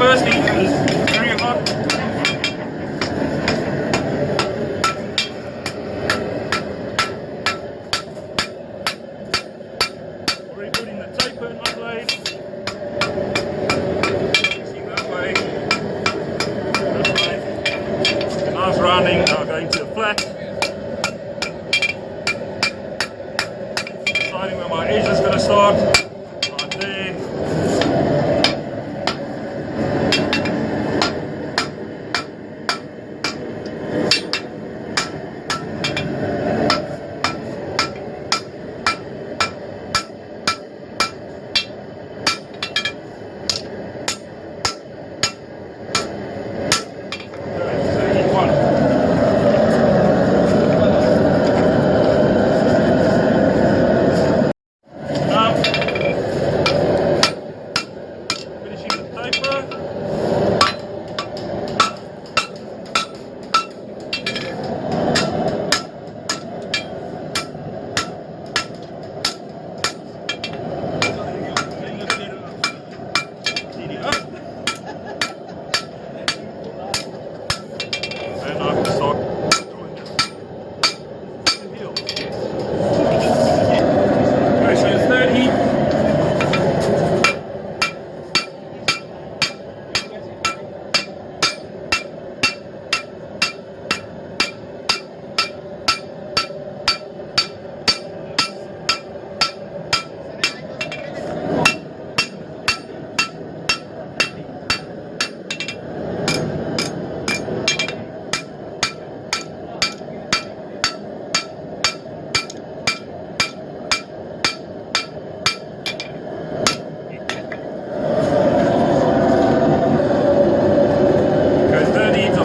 firstly is very hot. Already putting the taper in my blade. See that way. This way. Nice rounding, now going to a flat. Deciding where my edge is going to start. Right there.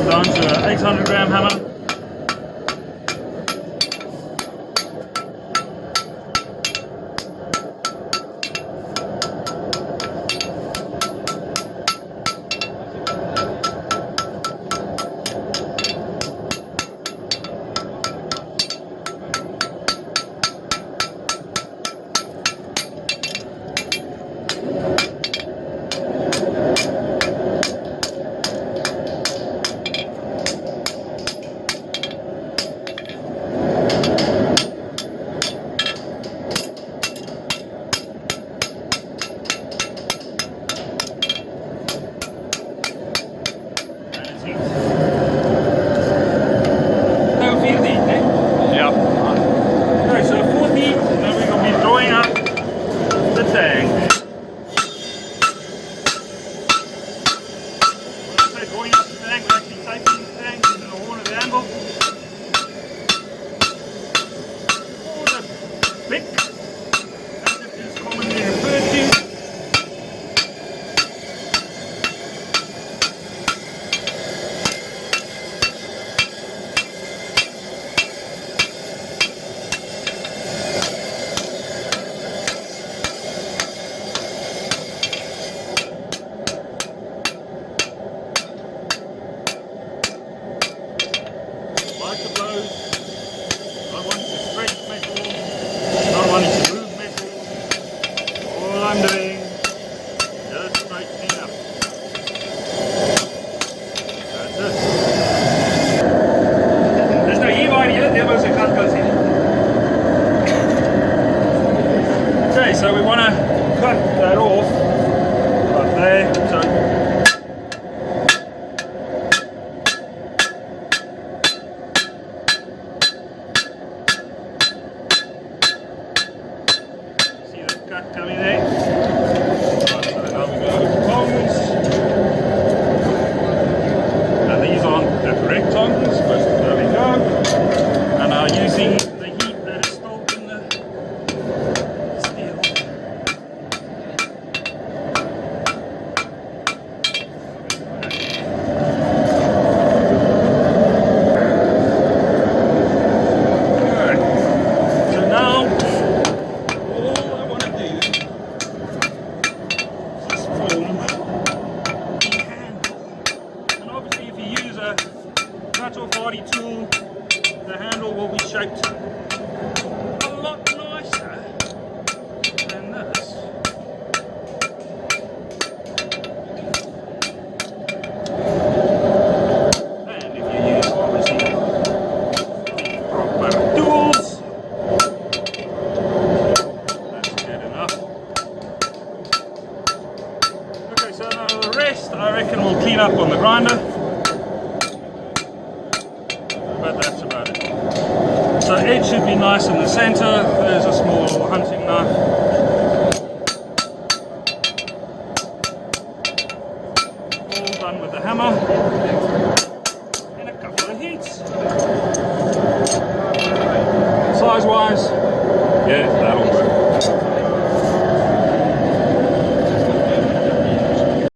Down to an 800 gram hammer. Going up the tank, we're actually taping the tank into the horn of the anvil. Or the bick, as it is commonly referred to. I'm doing just straightening up. That's it. There's no heave on here, there was a cut goes in. Okay, so we want to cut that off right there. So see the cut coming there. Tongs, but there we go. And now using the heat that is still in the steel. Alright. So now all I want to do is just form the handle. And obviously if you use a cut-off hardy tool, the handle will be shaped a lot nicer than this. rest I reckon we'll clean up on the grinder, but that's about it. So edge should be nice in the center. There's a small hunting knife.